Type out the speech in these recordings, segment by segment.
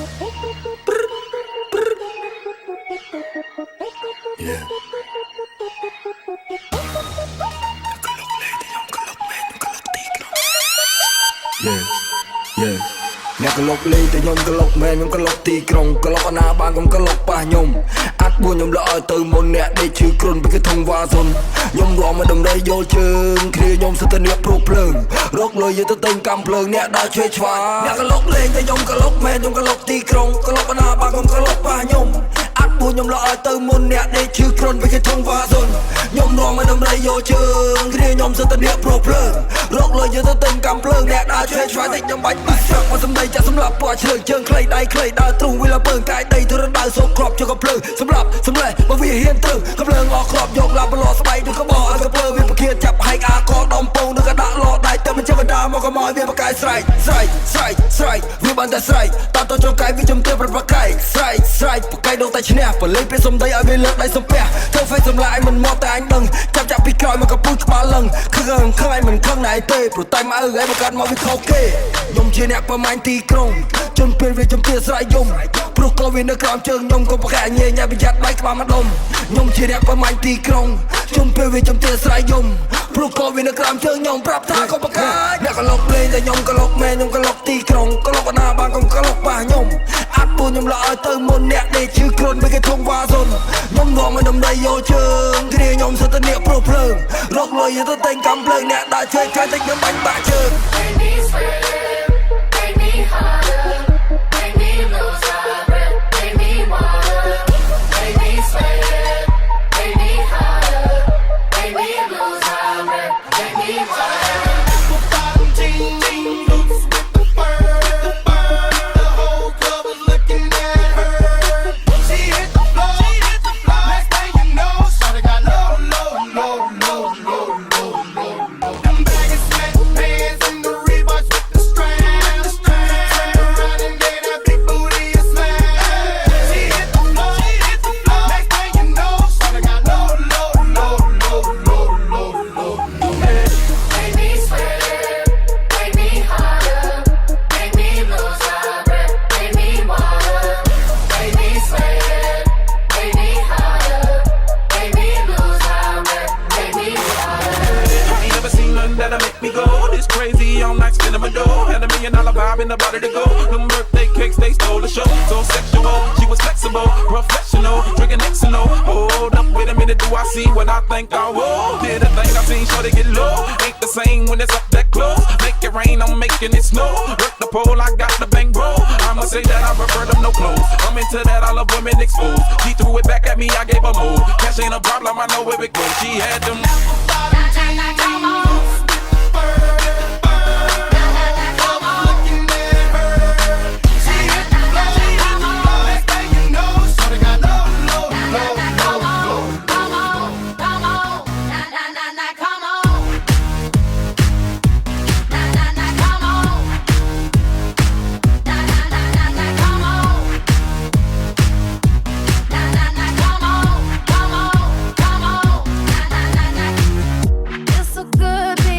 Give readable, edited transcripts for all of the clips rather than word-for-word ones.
Yeah. អ្នកក្លុកលេងតែខ្ញុំក្លុកមែនខ្ញុំក្លុកទីក្រុងក្លុកអាណាបានកុំក្លុកប៉ះខ្ញុំអាត់បួនខ្ញុំលក់ឲ្យទៅមុនអ្នកដេកឈឺគ្រុនពីគេធំវ៉ាសុនខ្ញុំរំមកដំដីយល់ជើងគ្នាខ្ញុំសិតតែអ្នកព្រុសភ្លើងរកលុយយកទៅទិញកំភ្លើងអ្នកដើរឆ្វេងឆ្វាអ្នកក្លុកលេងតែខ្ញុំក្លុកមែនខ្ញុំក្លុកទីក្រុងក្លុកអាណាបានកុំក្លុកប៉ះខ្ញុំអាត់បួនខ្ញុំលក់ឲ្យទៅមុនអ្នកដេកឈឺគ្រុនពីគេធំវ៉ាសុនខ្ញុំរំមកដំដីយល់ជើងគ្នាខ្ញុំសិតតែអ្នកព្រុសភ្លើងរកលុយយកទៅទិញកំភ្លើងអ្នកដើរឆ្វេងឆ្វាតិចខ្ញុំបាច់បាក់ស្រាប់មកសំដីចាក់សម្រាប់ពណ៌ជ្រើជើងខ្លីដៃខ្លីដើរទ្រូងវាលពើកាយដីទៅរំដៅសូកគ្រាប់ជើងកំភ្លើងសម្រាប់សម្លេះមកវាហ៊ានទៅកំភ្លើងអស់គ្រាប់យកឡាប់បលោស្បែកដូចកបោឲ្យកភ្លើងវាប្រគៀតចាប់ហែកអាកដំពងនឹងក៏ដាក់លោដៃទៅមិនចាំបណ្ដាមកក៏មកវាបកាយស្រែកវាបានតែស្រែកតតចុងកាយវាចំទើប្រប្រកាយស្រែកប្រកាយដងតែឈ្នះបលេងពេលសំដីឲ្យវាលើកដៃសំពះធ្វើហ្វេសសម្លាយមិនមកតែអញដឹងចាប់ពីក្រោយមកកពុះក្បាលលឹងខឹងខ្លាញ់មិនខឹងណែទេព្រោះតែមកអើឯងមកកាត់មកវាខុសគេខ្ញុំជាអ្នកប្រមាញ់ទីក្រុងជន់ពេលវាចំទាស្រ័យយំព្រោះក៏វានៅក្រោមជើងខ្ញុំក៏ប្រកែកញ៉េញ៉ាប្រយ័ត្នដៃក្បាលមកដុំខ្ញុំជាអ្នកប្រមាញ់ទីក្រុងជន់ពេលវាចំទាស្រ័យយំព្រោះក៏វានៅក្រោមជើងខ្ញុំប្រាប់ថាក៏ប្រកែកអ្នកក្លុកលេងតែខ្ញុំក្លុកមែនខ្ញុំក្លុកទីក្រុងក្លុកអាណាបានកុំក្លុកប៉ះខ្ញុំអាត់ពូខ្ញុំលក់ឲ្យទៅមុនអ្នកដេកឈឺគ្រុនមិនគេធំវ៉ាសុនខ្ញុំងំឲ្យដំដីយកជើងគ្នាខ្ញុំសិតតែអ្នកព្រុសភ្លើងរកលុយយកទៅទិញកំភ្លើងអ្នកដើរឆ្វេងឆ្វាយតិចខ្ញុំបាញ់បាក់ជើង Make me sweat, make me harder, make me lose my breath, make me water, make me sweat, make me harder, make me lose my breath, make me water. In the body to go. Them birthday cakes, they stole the show. So sexual, she was flexible, professional, drinking Xano. Hold up, wait a minute, do I see what I think I will? Did a thing I seen, sure they get low. Ain't the same when it's up that close. Make it rain, I'm making it snow. Work the pole, I got the bang bro. I'ma say that I prefer them no clothes. I'm into that, I love women exposed. She threw it back at me, I gave her more. Cash ain't a problem, I know where it goes. She had them. Come on. It's so good.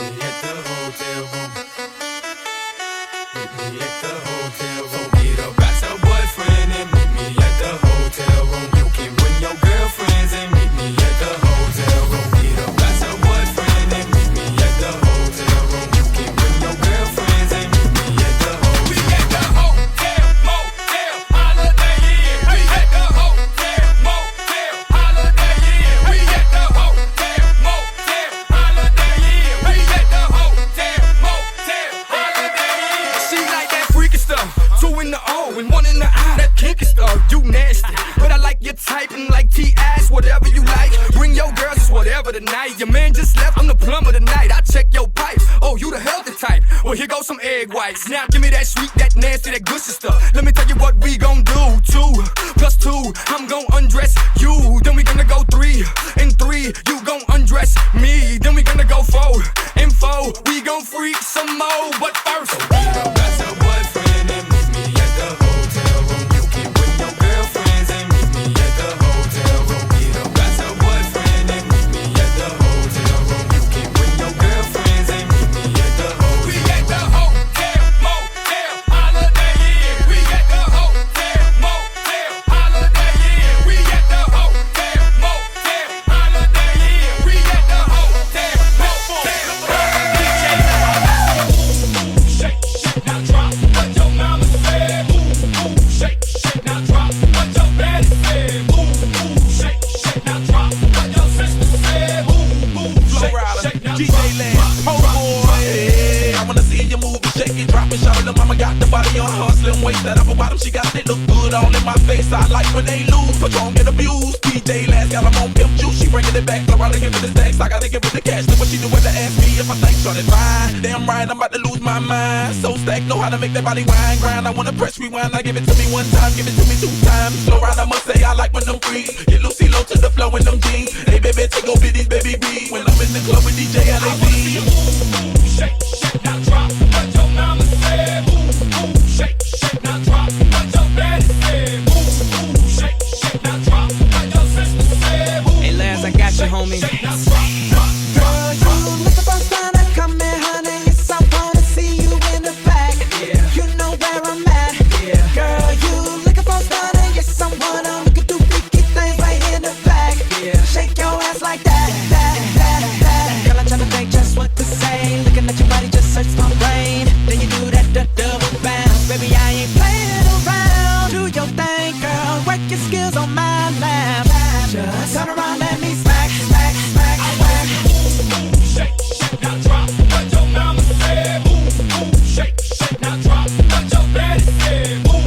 me at the hotel room. Meet me at the hotel room. Forget about your boyfriend and meet me at the hotel room. You can bring your girlfriends and meet me at the hotel room. Forget about your boyfriend and meet me at the hotel room. You can bring your girlfriends and meet me at the hotel room. We at the hotel, motel, Holiday Inn. We at the hotel, motel, Holiday Inn. We at the hotel, motel, Holiday Inn. We at the hotel, motel, Holiday Inn. She like that freaky stuff, 2 in the O and 1 in the I. That kinky stuff, you nasty, but I like your type and like T-ass, whatever you like. Bring your girls, it's whatever tonight. Your man just left, I'm the plumber tonight. I check your pipes, oh you the healthy type. Well here goes some egg whites. Now give me that sweet, that nasty, that good stuff. Let me tell you what we gon' do. 2 plus 2, I'm gon' undress you. Then we gonna go 3 and 3, you gon' undress me. Then we gonna go 4 and 4, we gon' freak some more. But first, forget about your boyfriend and meet me at the hotel room. You can bring your girlfriends and meet me at the hotel room. Forget about your boyfriend and meet me at the hotel room. You can bring your girlfriends and meet me at the hotel room. We at the hotel, motel, Holiday Inn. We at the hotel, motel, Holiday Inn. We at the hotel, motel, Holiday Inn. We at the hotel, motel, shake, shake, now drop what your mama said. Ooh, shake, shake, now drop what your daddy said. Ooh, shake, shake, now drop what your sister said. Ooh, shake, shake, now DJ Land, oh boy. I wanna see you move and shake it, drop it, shout it. Mama got the body on her slim waist, that upper bottom she got it look good all in my face. I like when they lose, but don't get abused. DJ Last got them on pimp juice, she bringing it back. Florida give it the stacks, I gotta give it the cash. Look what she doing to ask me if I think short it fine. Damn right, I'm about to lose my mind. So stacked, know how to make that body wine grind. I wanna press rewind, I give it to me 1 time, give it to me 2 times. Slow ride, I must say I like when them freeze. Get loosey low to the flow in them jeans. Hey baby, take over these baby B. When I'm in the club with DJ LAB. I wanna see you move, shake, shake, now drop what your mama said. Ooh, shake, shake, now drop what your daddy said. Ooh, shake, shake, now drop what your sister said. Hey Lance, I got you, homie. Shake, now drop, drop, Girl, you look the first time I come in, honey. Yes, I wanna see you in the back. You know where I'm at. Girl, you looking for stunning. Yes, I wanna. We can do freaky things right in the back. Shake your ass like that, that, that, that. Girl, I'm tryna think just what to say. Looking at your body just search my brain. Then you do that double bounce. Baby, I ain't playing around. Do your thing, girl. Work your skills on my lap. Just turn around, let me smack, smack, smack, smack. shake, shake, now drop what your mama said. Ooh, shake, shake, now drop what your daddy said. Ooh,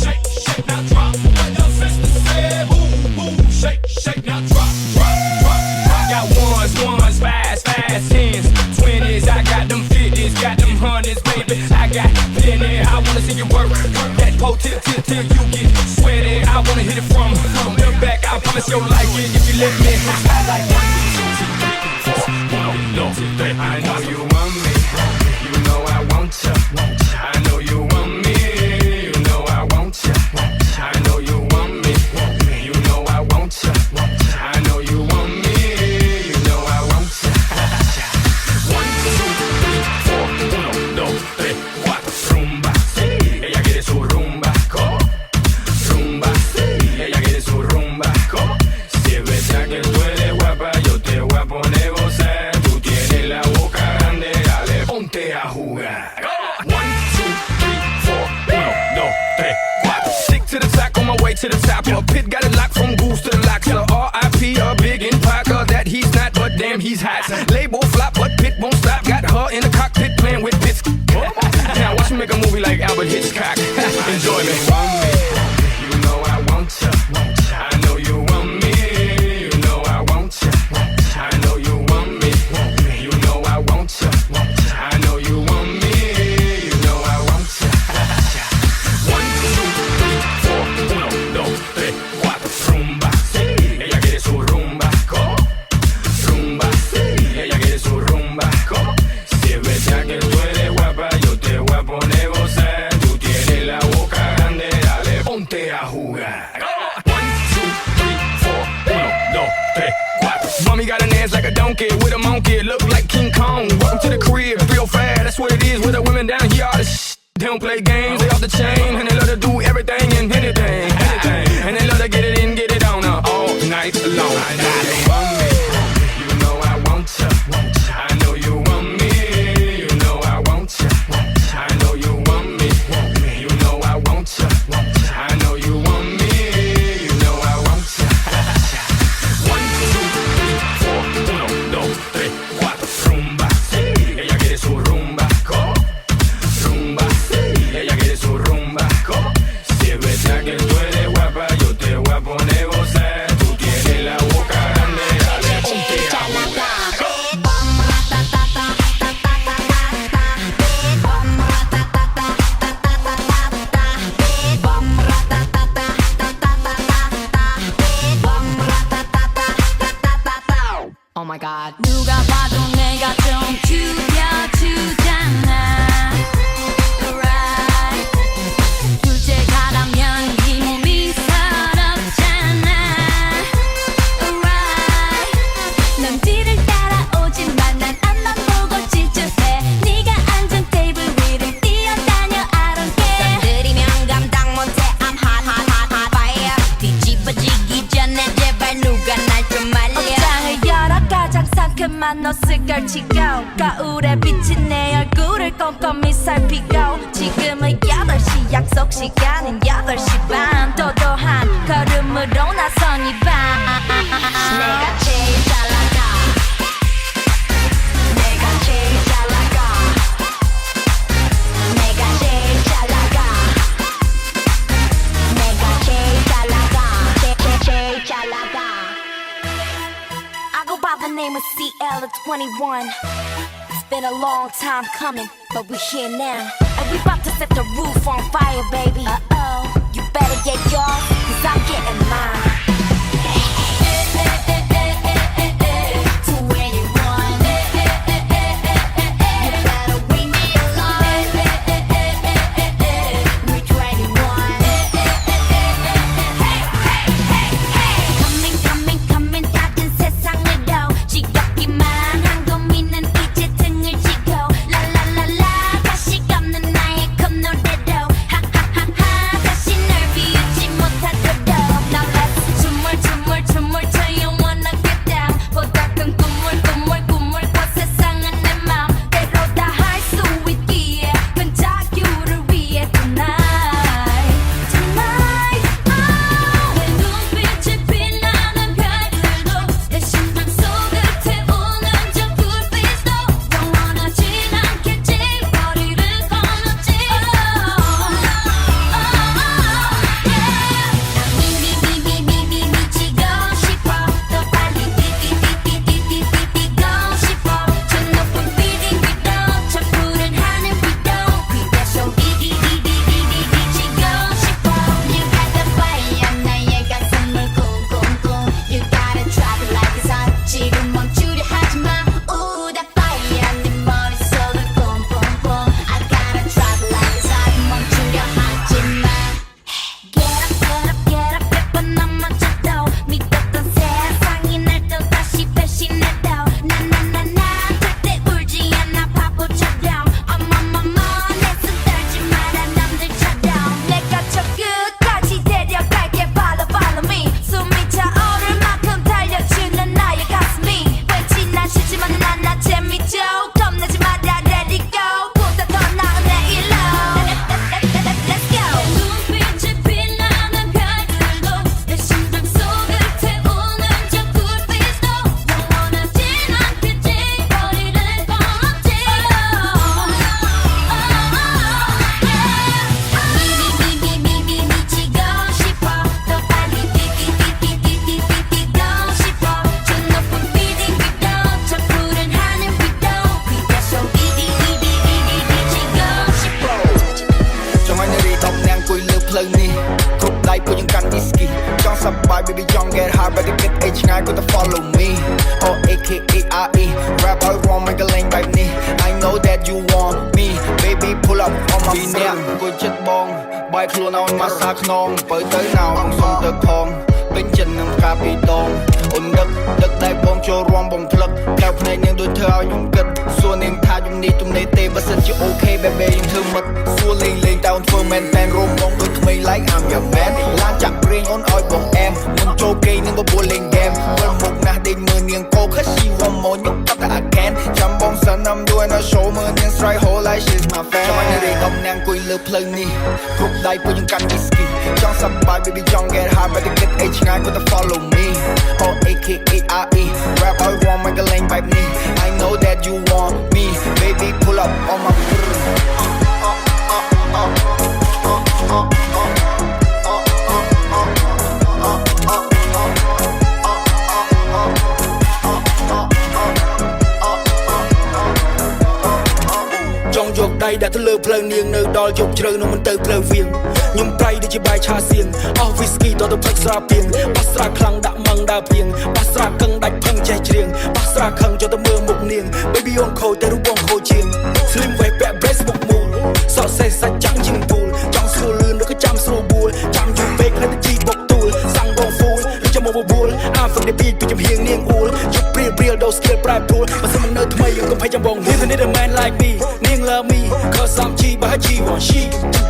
shake, shake, now drop what your sister said. Ooh, shake, shake, now drop, drop, drop, drop. Got ones, fives, 10s, 20s. I got them 50s, got them 100s, baby. I got plenty. I wanna see you work that pole till you get sweaty. I wanna hit it from the back. I promise you'll like it if you let me. I like 1, 2, 3, 4, 1, 2, 3. I know you want me. You know I want ya. I know you want me. You know I want ya. I know you want me. You know I want ya. I know you want me. You know I want ya. 1, 2, 3, 4, 1, 2, 3, 4. Rumba, ella quiere su rumba. Rumba, ella quiere su rumba. Si es verdad que tú eres guapa, yo te voy a poner gozar. Tú tienes la boca grande, dale, ponte a jugar. 1, 2, 3, 4, 1, 2, 3, 4. Stick to the top, on my way to the top. A pit got it locked from goose to the lock. So R.I.P. a big in Parker that he's not, but damn he's hot. Label flop, but Pit won't stop. Got her in the cockpit playing with bits. Now watch me make a movie like Albert Hitchcock. Enjoy me. You know I want ya. I know you want me. You know I want ya. I know you want me. You know I want ya. I know you want me. You know I want ya. 1, 2, 3, 4, 1, 2, 3, 4. Rumba, ella quiere su rumba. Rumba, ella quiere don't play games, they off the chain, and they love to do everything and anything, and they love to get it in, get it on all night long. I know you want me, you know I want you. I know you want me, you know I want you. I know you want me, you know I want you. I know you want me, you know I want you. 1, 2, 3, 4, 1, 2, 3, 4, rumba. Ella quiere su rumba, rumba. Ella quiere su rumba, si es verdad que tú eres guapa, yo te voy a poner gozar. Tú tienes la boca grande, dale, ponte a jugar. Oh my god. 누가 봐도 내가 좀 죽여주잖아. Right. 둘째가라면 이 몸이 서럽잖아. Right. 넌 뒤를 따라오지만 난 앞만 보고 질주해. 네가 앉은 테이블 위를 뛰어다녀 I don't care. 건드리면 감당 못해 I'm hot hot hot hot fire. 뒤집어지기 전에 제발 누가 날 좀 말려. 옷장을 열어 가장 상큼한 옷을 걸치고 거울에 비친 내 얼굴을 꼼꼼히 살피고 지금은 8시 약속 시간은 8시 반 도도한 걸음으로 나선 이 밤 내가 제일 잘 나가 내가 제일 잘 나가 내가 제일 잘 나가 내가 제일 잘 나가 제일 잘 나가 I go by the name of CL of 21. It's been a long time coming, but we're here now. And we about to set the roof on fire, baby. Uh-oh, you better get yours, cause I'm getting mine. To where you want. You better bring me along. We're 21. Coming 작은 세상으로 지겹기만 한 고민은 이제 등을 지고 라라라라 다시 갚는 나의 콧노래로 하하하하 다시 널 비웃지 못하도록 Now let's 춤을 춰 you wanna get down 보다 큰 꿈을 꿔 세상은 내 맘대로 다 할 수 있기에 큰 자유를 위해 tonight 내 눈빛이 빛나는 별들도 내 심장 속을 태우는 저 불빛도 영원하진 않겠지 머리를 건넜지 미치고 싶어 더 빨리 뛰고 싶어 저 높은 빌딩 위로 저 푸른 하늘 위로 그대 속이 미치고 싶어 You got the fire 나의 가슴을 쿵쿵쿵 You gotta drop it like it's hot 지금 멈추려 하지마 Ooh that fire 내 머릿속을 뿜뿜뿜 I gotta drop it like it's hot 멈추려 하지마 Get up 몇번 넘어져도 믿었던 세상이 날 또다시 배신해도 나나나나 절대 울지 않아 바보처럼 어머머머 내 손 떨지 마라 남들처럼 내가 저 끝까지 데려갈게 follow me 숨이 차오를 만큼 달려주는 나의 가슴이 왠지 난 싫지만 난 재미죠 겁내지 마라 let it go 보다 더 나은 내일로 Let's go 눈빛이 빛나는 별들도 내 심장 속을 태우는 저 불빛도 영원하진 않겠지 머리를 건넜지 미치고 싶어 더 빨리 뛰고 싶어 저 높은 빌딩 위로 저 푸른 하늘 위로 그대 속이 미치고 싶어 ចង់ឲ្យនារី10នាក់អង្គុយលើផ្លូវនេះគ្រប់ដៃពួកយើងកាន់ whisky ចង់សប្បាយ baby ចង់ get high better get អីឆ្ងាយគាត់ទៅ follow me oh AKARE rap ឲ្យរំមិនកលែងបែបនេះ I know that you want me baby pull up on my ពីរនាក់អង្គុយចិត្តបងបាយខ្លួនឲ្យមកសាខ្នងបើទៅណៅសុំទៅផងពេញចិត្តនឹងការពីតងអូនដឹកដៃបងចូលរួមបងផ្លឹកកែវភ្នែកនាងដូចធ្វើឲ្យខ្ញុំគិតសួរនាងថាជំនីទំនេរទេបើសិនជា okay baby យើងធ្វើមិត្តសួរលេង អូនធ្វើមែនតែនរួមបងដូចក្មេង like I'm your man ឡានចាក់ព្រៀងអូនឲ្យបងអែមខ្ញុំចូលគេងនឹងបបួលលេងហ្គេមវិលមុខណាស់ដេញមើលនាងកោ cause she want more ខ្ញុំតតែ I can ចាំបងសិន I'm doing a show មើលនាង strike hole like she's my fan ចាំឲ្យរីដំណាងអង្គុយលើផ្លូវនេះគ្រប់ដៃពួកយើងកាន់ whisky ចង់សប្បាយ baby ចង់ get high better get H ឆ្ងាយ but to follow me oh AKARE rap I want make a lane vibe me I know that you want me baby pull up on myចង់យកដៃដាក់ទៅលើផ្លូវនាងនៅដល់យប់ជ្រៅនោះមិនទៅផ្លូវវៀងខ្ញុំប្រៃដូចជាបាយឆាសៀងអស់ whisky តទៅផ្លិចស្រាពីងបាសស្រាខ្លាំងដាក់ម៉ងដើរព្រៀងបាសស្រាកឹងដាច់ភឹងចេះច្រៀងបាសស្រាខឹងចូលទៅមើលមុខនាង baby អូនខូចតែរូបបងខូចជាង slim waist ពាក់ brace មុខមូលសក់សេះសាច់ចាំងជាងពូលចង់ស្រួលលឿនឬក៏ចាំស្រួលបួលចាំយូរពេកហើយទៅជីបុកទូលសាំងបងហ្វូលឬចាំមកបបួលអាហ្វឹកនេះពីចំហៀងនាងអ៊ូលជប់ព្រៀលដូរ skill ប្រែប្រួលបើសិនមិននៅថ្មីយើងកុំភ័យចាំបង Live in a man like me នាង love me cause I'm cheap but she want she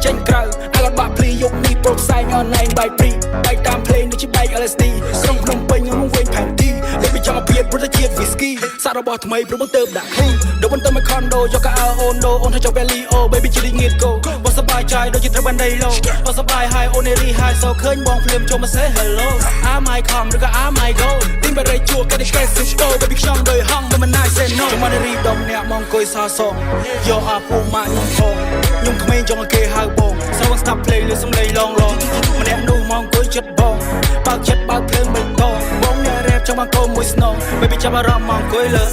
ចេញក្រៅ I got back play យកនេះប្រូផ្សាយ online by free បែកតាម play ដូចជាបែក LSD ក្រុងភ្នំពេញខ្ញុំវិញផែនទីលេបចង់ពីប្រទេសជាតិ whisky សាររបស់ថ្មីព្រមទៅដាក់ Hey ដល់មិនទៅមក condo យកកៅអូនដូអូនទៅចុះ belly អូ baby ជិះងៀត go បើសប្បាយใจដូចជាត្រូវបានដីឡូបើសប្បាយ high អូនរី high so ឃើញបងភ្លាមចូលមក say hello I might come ឬក៏ I might go ទីបរិយជួក៏ได้แค่សិស្តូ baby ខ្ញុំដោយហងមិនណាយ say no មករីដុំអ្នកមកអង្គុយសសងយកអាពូម៉ាក់ខ្ញុំផងខ្ញុំក្មេងចង់ឲ្យគេហៅបងសូមស្ដាប់ play លើសំឡេងឡងឡងម្នាក់នោះមកអង្គុយចិត្តបងបើកចិត្តបើកភ្លើងបេះដូងបងអ្នក rap ចង់មកកូនមួយ snow baby ចាប់អារម្មណ៍មកអង្គុយលើ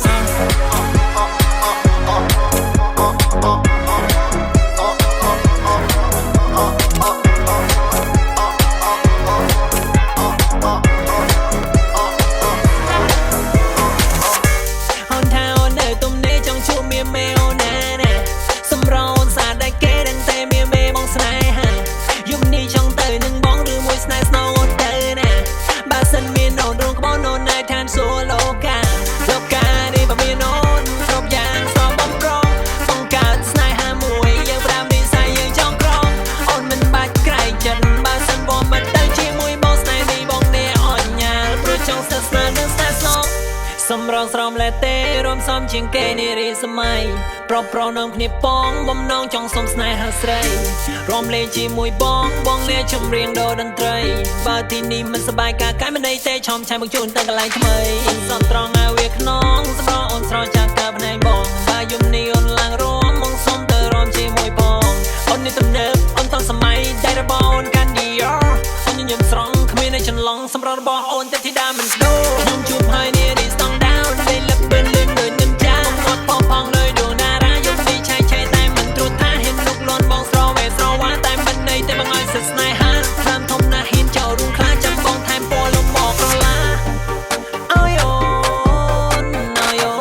សម្រងស្រោមលែទេរំសំជាងគេនារីសម័យប្រុសប្រុសនាំគ្នាប៉ងបំណងចង់សុំស្នេហាស្រីរំលេងជាមួយបងលាចម្រៀងដូរតន្ត្រីបើទីនេះមិនសប្បាយកាកាយមិនដេកទេឆោមឆាយមកជូនទៅកន្លែងថ្មីសន្ត្រង់ឲ្យវាខ្នងសម្រងអូនស្រោចាស់កើភ្នែកបងបើយំនេះអូនឡើងរំមកសុំទៅរំជាមួយបងអូននេះទំនើបអូនតសម័យតែរបស់អូនកាន់ឌីយ៉អូនញញឹមស្រង់គ្មានឯចន្លងសម្រងរបស់អូនតែធីតាមិនដូរខ្ញុំជួបហើយនារីស្តង់ដាវតែលឹបបិនលឿនដូចនិនចាគាត់ផងផងដោយដួងតារាយប់នេះឆៃឆៃតែមិនត្រួតថាហ៊ានលុកលន់បងស្រវេស្រវ៉ាតែមិនន័យតែបងឲ្យសិតស្នេហាតាមធំណាស់ហ៊ានចូលរួមខ្លាចចាំបងថែមពណ៌លំមកក្រឡាអូយអូនអូយអូ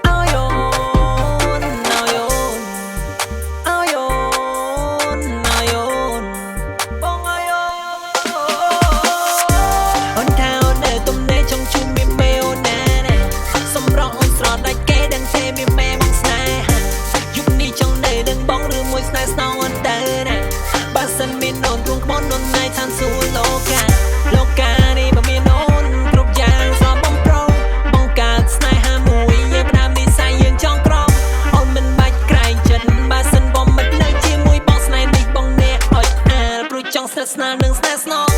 អូយអូនអូយអូអូយអូអូយអូបងអូយអូអូនថាអូននៅទំនេរចង់ជួបមានមេអូនណាសម្រងអូនស្រដាច់គេដឹងទេមានមេបងស្នេហាយុគនេះចង់នៅដឹងបងឬមួយស្នេហ៍ស្នងអូនទៅណាបើសិនមានអូនទ្រង់ក្បួនអូនណៃឋានសួគ៌លោកកានេះបើមានអូនគ្រប់យ៉ាងស្របបងប្រុសបងកើតស្នេហាមួយយើងផ្ដើមនិស័យយើងចង់ក្រំអូនមិនបាច់ក្រែងចិត្តបើសិនបងមិននៅជាមួយបងស្នេហ៍នេះបងអ្នកអត់អាលព្រោះចង់ស្និទ្ធស្នាលនឹងស្នេហ៍ស្នង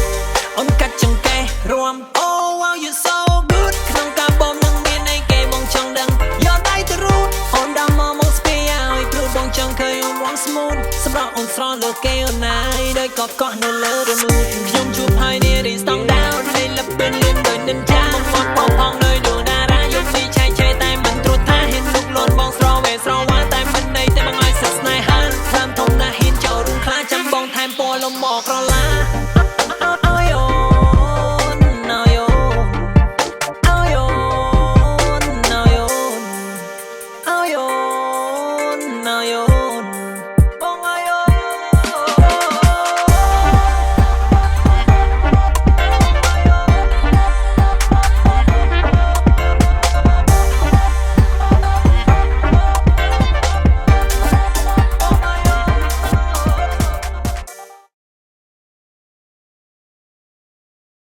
អូនកាត់ចង្កេះរួម Oh wow you so good ក្នុងការបងនឹងមានអីគេបងចង់ដឹងយកដៃទៅរូតអូនដល់មកស្ពាយឲ្យព្រោះបងចង់ឃើញអូនរងស្មូតសម្រាប់អូនស្រស់លើគេអូនណាយដោយកកកនៅលើរនូតខ្ញុំជួបហើយនារីស្តង់ដាវនៃលឹបបិនលឿនដូចនិនចាបងផងផងដោយដួងតារាយប់នេះឆៃឆៃតែមិនត្រួតថាហ៊ានលុកលន់បងស្រវេស្រវ៉ាតែមិនន័យតែបងឲ្យសិតស្នេហាតាមធំណាស់ហ៊ានចូលរួមខ្លាចចាំបងថែមពណ៌លំមកក្រឡាអូយអូនអូយអូអូយអូនអូយអូនអូយអូនអូយអូ